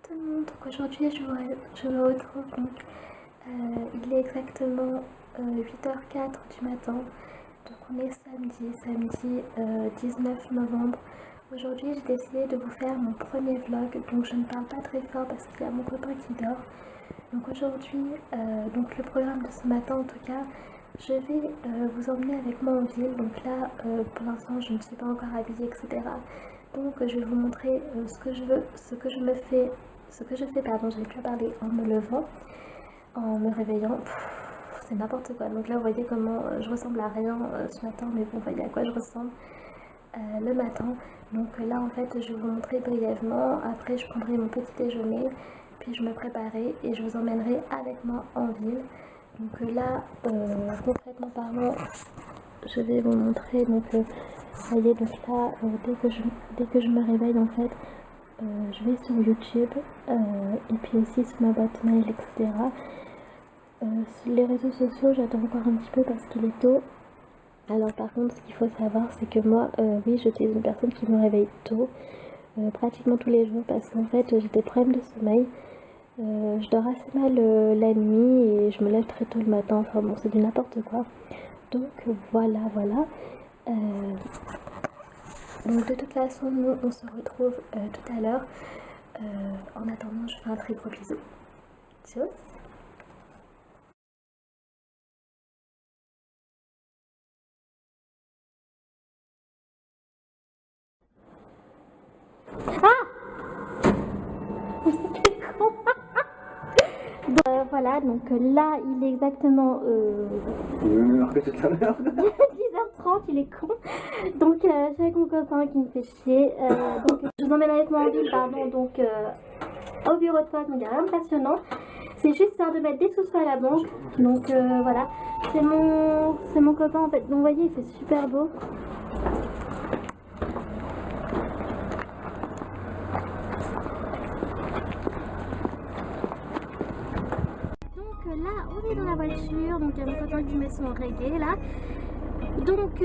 tout le monde, donc aujourd'hui je me retrouve donc il est exactement 8h04 du matin, donc on est samedi 19 novembre. Aujourd'hui j'ai décidé de vous faire mon premier vlog, donc je ne parle pas très fort parce qu'il y a mon copain qui dort. Donc aujourd'hui, donc le programme de ce matin en tout cas, je vais vous emmener avec moi en ville. Donc là pour l'instant je ne suis pas encore habillée, etc. Donc je vais vous montrer ce que je fais, pardon, j'ai plus à parler, en me levant, en me réveillant. C'est n'importe quoi. Donc là vous voyez comment je ressemble à rien ce matin, mais bon, vous voyez à quoi je ressemble le matin. Donc là en fait je vais vous montrer brièvement. Après je prendrai mon petit déjeuner, puis je me préparerai et je vous emmènerai avec moi en ville. Donc là concrètement parlant, je vais vous montrer. Donc ça y est, donc là dès que je me réveille en fait, je vais sur YouTube et puis aussi sur ma boîte mail, etc. Sur les réseaux sociaux j'attends encore un petit peu parce qu'il est tôt. Alors par contre ce qu'il faut savoir c'est que moi oui, je suis une personne qui me réveille tôt, pratiquement tous les jours, parce qu'en fait j'ai des problèmes de sommeil. Je dors assez mal la nuit et je me lève très tôt le matin, enfin bon, c'est du n'importe quoi. Donc voilà. Donc de toute façon nous on se retrouve tout à l'heure. En attendant je fais un très gros bisou. Tchuss. Voilà, donc là il est exactement que toute la merde. 10h30, il est con. Donc j'ai avec mon copain qui me fait chier. Donc je vous emmène avec moi en ville, pardon, donc au bureau de poste, donc il n'y a rien de passionnant. C'est juste histoire de mettre des sous à la banque. Donc voilà, c'est mon copain en fait. Donc vous voyez, il fait super beau. Là on est dans la voiture, donc il y a mon copain qui met son reggae là. Donc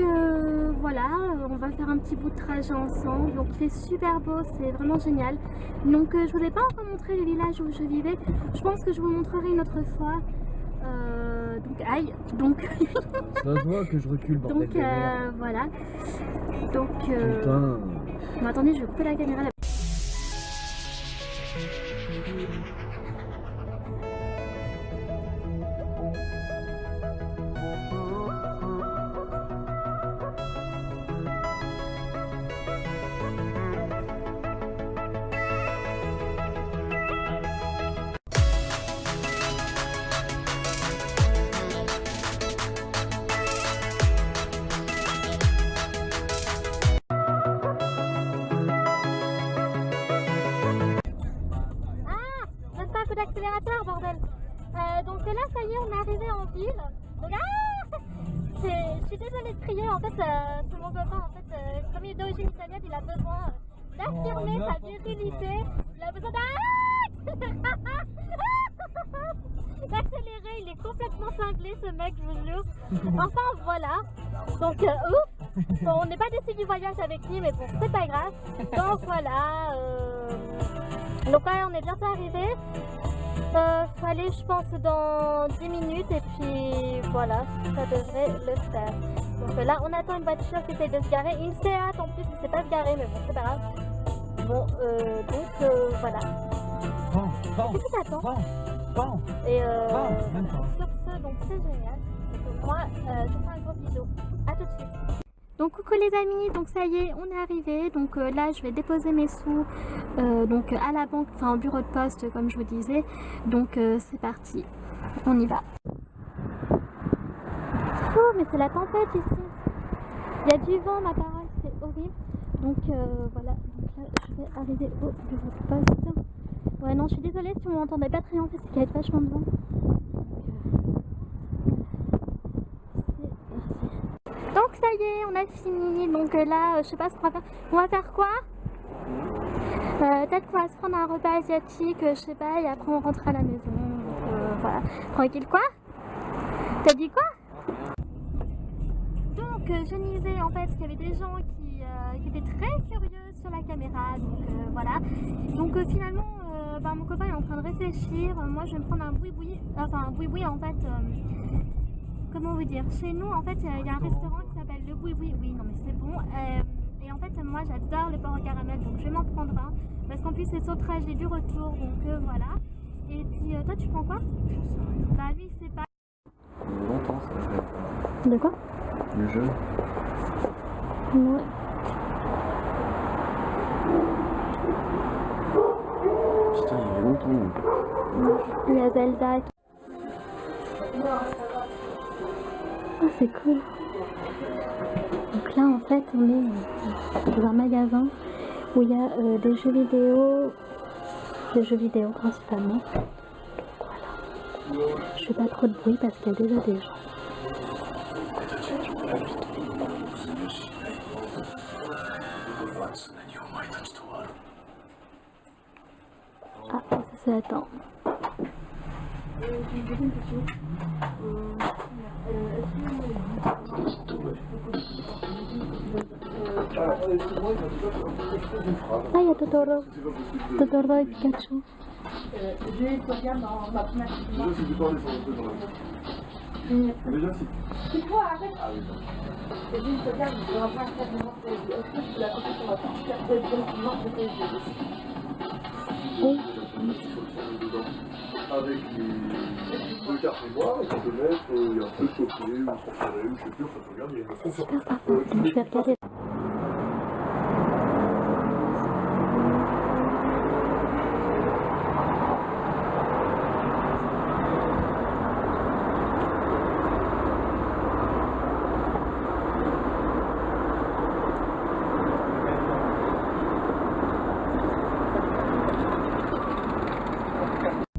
voilà, on va faire un petit bout de trajet ensemble. Donc il fait super beau, c'est vraiment génial. Donc je vous ai pas encore montré le village où je vivais. Je pense que je vous montrerai une autre fois. Donc aïe, donc Ça se voit que je recule, bordel donc de merde. voilà. Donc Putain. bon, attendez, je vais couper la caméra là. D'accélérateur, bordel. Donc là ça y est, on est arrivé en ville. Donc je suis désolée de crier, en fait c'est mon copain, en fait comme il est d'origine italienne, il a besoin d'affirmer sa virilité. Il a besoin d'accélérer. Il est complètement cinglé ce mec, je vous jure. Enfin voilà. Donc ouf. Bon, on n'est pas déçus du voyage avec lui, mais bon, c'est pas grave. Donc voilà. Donc là on est bientôt arrivé. Faut aller je pense dans 10 minutes et puis voilà, ça devrait le faire. Donc là on attend une voiture qui essaie de se garer, une Seat en plus qui ne sait pas se garer, mais bon c'est pas grave. Bon donc voilà. Qu'est-ce que t'attends? Et sur ce, donc c'est génial. Donc moi je vous fais un gros bisou, à tout de suite. Donc coucou les amis, donc ça y est, on est arrivé. Donc là je vais déposer mes sous donc à la banque, enfin au bureau de poste comme je vous disais. Donc c'est parti, on y va. Oh mais c'est la tempête ici. Il y a du vent, ma parole, c'est horrible. Donc voilà, donc là je vais arriver au bureau de poste. Ouais non, je suis désolée si vous m'entendez pas très bien, c'est qu'il y a vachement de vent. Donc ça y est, on a fini. Donc là, je sais pas ce qu'on va faire. On va faire quoi? Peut-être qu'on va se prendre un repas asiatique, je sais pas, et après on rentre à la maison. Donc voilà. Tranquille quoi? T'as dit quoi? Donc je disais en fait qu'il y avait des gens qui étaient très curieux sur la caméra. Donc voilà. Donc finalement, bah, mon copain est en train de réfléchir. Moi je vais me prendre un boui-boui. Enfin un boui-boui en fait. Comment vous dire? Chez nous en fait il y a un restaurant qui s'appelle le boui-boui. Oui non mais c'est bon. Et en fait moi j'adore le porc au caramel donc je vais m'en prendre un. Parce qu'en plus c'est sur le trajet du retour donc voilà. Et puis toi tu prends quoi? Bah lui c'est pas... Longtemps ça fait. De quoi? Le jeu. Ouais. Putain, il y avait longtemps. Il y a Zelda. Oh, c'est cool. Donc là, en fait, on est dans un magasin où il y a des jeux vidéo principalement. Donc voilà. Je fais pas trop de bruit parce qu'il y a déjà des gens. Ah, ça c'est attends. Ah, il y a Totoro. Totoro et Pikachu. Déjà, si. C'est toi, arrête. Ah oui, Et lui, il te regarde, il va pas faire de mort de aussi, la côté sur la partie, il y a de mort de Oui. avec les deux cartes mémoire, et on peut mettre, il y a un truc copié ou transféré, ou je sais plus, enfin, tu regardes, il y a une C'est super sympa. Donc je vais regarder.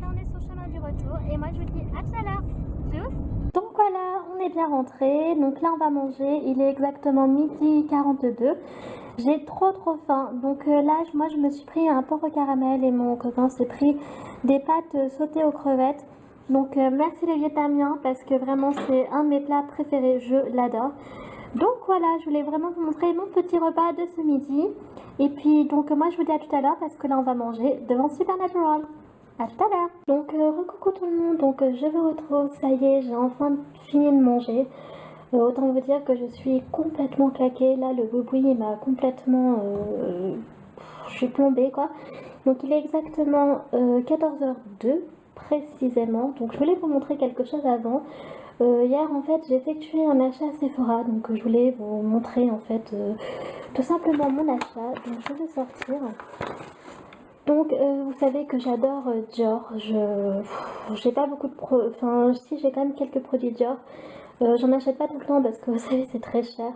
On est sur le chemin du retour et moi je vous dis à tout à l'heure. Tchuss. Donc voilà, on est bien rentré. Donc là on va manger. Il est exactement 12h42. J'ai trop faim. Donc là moi je me suis pris un porc au caramel et mon copain s'est pris des pâtes sautées aux crevettes. Donc merci les vietnamiens parce que vraiment c'est un de mes plats préférés. Je l'adore. Donc voilà, je voulais vraiment vous montrer mon petit repas de ce midi. Et puis donc moi je vous dis à tout à l'heure parce que là on va manger devant Supernatural. À tout à l'heure. Donc recoucou tout le monde, donc je vous retrouve, ça y est, j'ai enfin fini de manger. Autant vous dire que je suis complètement claquée, là le boui il m'a complètement... je suis plombée quoi. Donc il est exactement 14h02 précisément, donc je voulais vous montrer quelque chose avant. Hier en fait j'ai effectué un achat à Sephora, donc je voulais vous montrer en fait tout simplement mon achat, donc je vais sortir. Donc vous savez que j'adore Dior, j'ai pas beaucoup de enfin si j'ai quand même quelques produits Dior, j'en achète pas tout le temps parce que vous savez c'est très cher,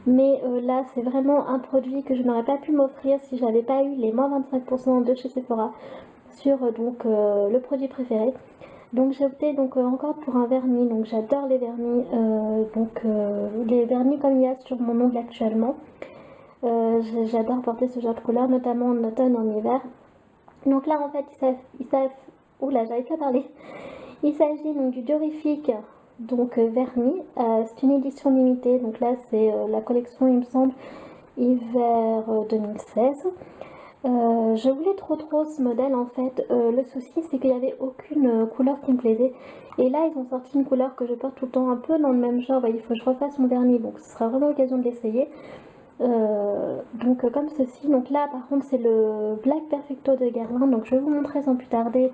mais là c'est vraiment un produit que je n'aurais pas pu m'offrir si j'avais pas eu les moins 25% de chez Sephora sur donc le produit préféré. Donc j'ai opté donc encore pour un vernis, donc j'adore les vernis, les vernis comme il y a sur mon ongle actuellement. J'adore porter ce genre de couleur, notamment en automne, en hiver. Donc là en fait oula j'arrive pas à parler. Il s'agit donc du Diorifique donc vernis, c'est une édition limitée, donc là c'est la collection il me semble hiver 2016. Je voulais trop ce modèle en fait, le souci c'est qu'il n'y avait aucune couleur qui me plaisait et là ils ont sorti une couleur que je porte tout le temps un peu dans le même genre, il faut que je refasse mon vernis donc ce sera vraiment l'occasion de l'essayer. Donc comme ceci, donc là par contre c'est le Black Perfecto de Guerlain, donc je vais vous montrer sans plus tarder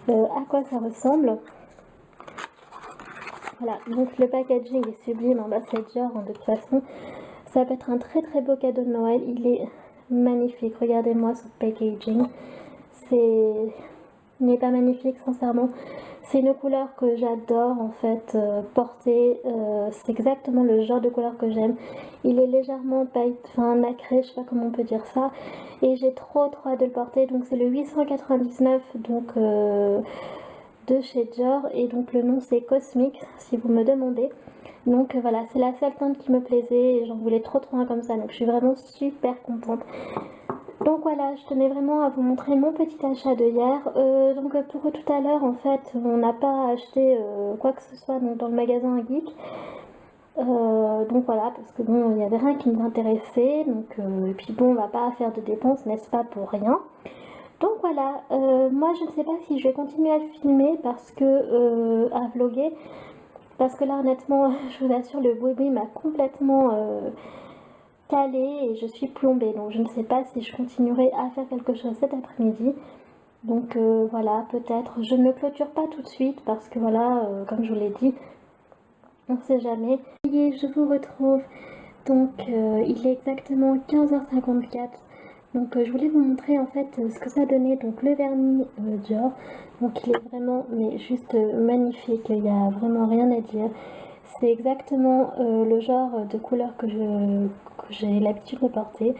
à quoi ça ressemble. Voilà, donc le packaging est sublime, bah, c'est Dior de toute façon, ça peut être un très beau cadeau de Noël, il est magnifique, regardez-moi ce packaging, il n'est pas magnifique sincèrement. C'est une couleur que j'adore en fait porter, c'est exactement le genre de couleur que j'aime. Il est légèrement nacré, je sais pas comment on peut dire ça, et j'ai trop hâte de le porter. Donc c'est le 899 donc, de chez Dior, et donc le nom c'est Cosmic si vous me demandez. Donc voilà, c'est la seule teinte qui me plaisait et j'en voulais trop un comme ça, donc je suis vraiment super contente. Donc voilà, je tenais vraiment à vous montrer mon petit achat de hier. Donc pour tout à l'heure, en fait, on n'a pas acheté quoi que ce soit donc, dans le magasin Geek. Donc voilà, parce que bon, il n'y avait rien qui nous intéressait. Donc, et puis bon, on va pas faire de dépenses, n'est-ce pas, pour rien. Donc voilà, moi je ne sais pas si je vais continuer à filmer parce que à vlogger, parce que là honnêtement je vous assure le boui m'a complètement calée et je suis plombée, donc je ne sais pas si je continuerai à faire quelque chose cet après-midi. Donc voilà, peut-être je ne clôture pas tout de suite parce que voilà, comme je vous l'ai dit, on ne sait jamais. Et je vous retrouve, donc il est exactement 15h54. Donc je voulais vous montrer en fait ce que ça donnait, donc le vernis Dior. Donc il est vraiment mais juste magnifique, il n'y a vraiment rien à dire. C'est exactement le genre de couleur que j'ai l'habitude de porter.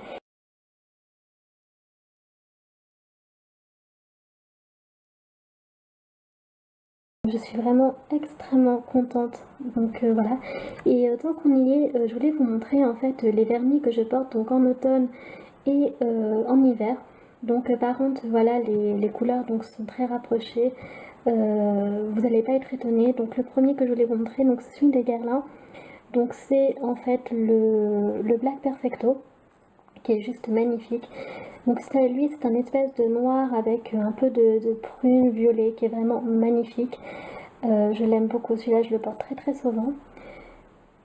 Je suis vraiment extrêmement contente, donc voilà. Et tant qu'on y est, je voulais vous montrer en fait les vernis que je porte donc en automne et en hiver. Donc par contre voilà les couleurs donc sont très rapprochées. Vous n'allez pas être étonnés. Donc le premier que je voulais vous montrer, donc c'est celui de Guerlain. Donc c'est en fait le Black Perfecto qui est juste magnifique. Donc lui c'est un espèce de noir avec un peu de prune violet qui est vraiment magnifique. Je l'aime beaucoup, celui-là je le porte très souvent.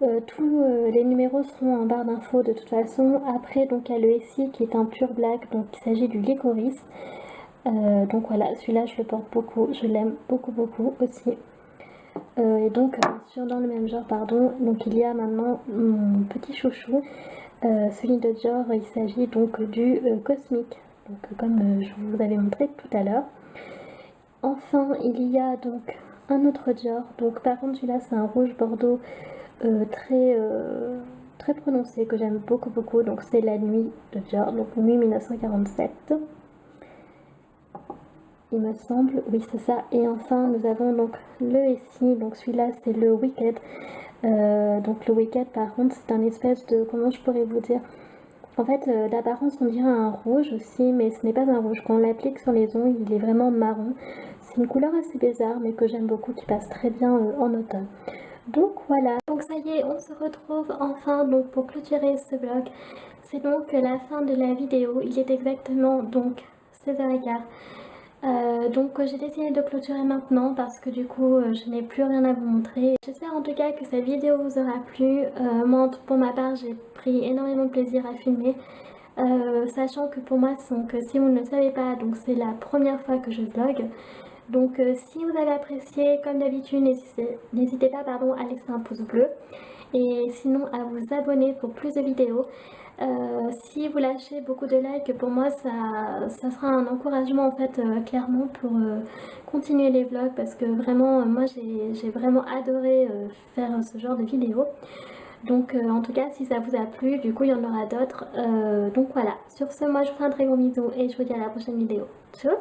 Tous les numéros seront en barre d'infos de toute façon. Après donc il y a le SI qui est un pur black, donc il s'agit du licorice. Donc voilà, celui-là je le porte beaucoup, je l'aime beaucoup aussi. Et donc sur dans le même genre pardon, donc il y a maintenant mon petit chouchou, celui de Dior, il s'agit donc du Cosmic, donc comme je vous avais montré tout à l'heure. Enfin il y a donc un autre Dior, donc par contre celui-là c'est un rouge bordeaux très prononcé que j'aime beaucoup, donc c'est la nuit de Dior, donc nuit 1947 il me semble, oui c'est ça. Et enfin nous avons donc le SI, donc celui-là c'est le Wicked. Donc le Wicked par contre c'est un espèce de, comment je pourrais vous dire, en fait d'apparence on dirait un rouge aussi, mais ce n'est pas un rouge. Quand on l'applique sur les ongles il est vraiment marron. C'est une couleur assez bizarre mais que j'aime beaucoup, qui passe très bien en automne. Donc voilà, donc ça y est, on se retrouve enfin donc pour clôturer ce vlog. C'est donc la fin de la vidéo, il est exactement donc 16h15. Donc j'ai décidé de clôturer maintenant parce que du coup je n'ai plus rien à vous montrer. J'espère en tout cas que cette vidéo vous aura plu. Moi pour ma part j'ai pris énormément de plaisir à filmer. Sachant que pour moi, donc, si vous ne le savez pas, donc c'est la première fois que je vlog. Donc si vous avez apprécié, comme d'habitude, n'hésitez pas à laisser un pouce bleu. Et sinon à vous abonner pour plus de vidéos. Si vous lâchez beaucoup de likes, pour moi ça sera un encouragement en fait clairement pour continuer les vlogs, parce que vraiment moi j'ai vraiment adoré faire ce genre de vidéos. Donc en tout cas si ça vous a plu, du coup il y en aura d'autres. Donc voilà, sur ce moi je vous fais un très gros bisou et je vous dis à la prochaine vidéo. Tchuss!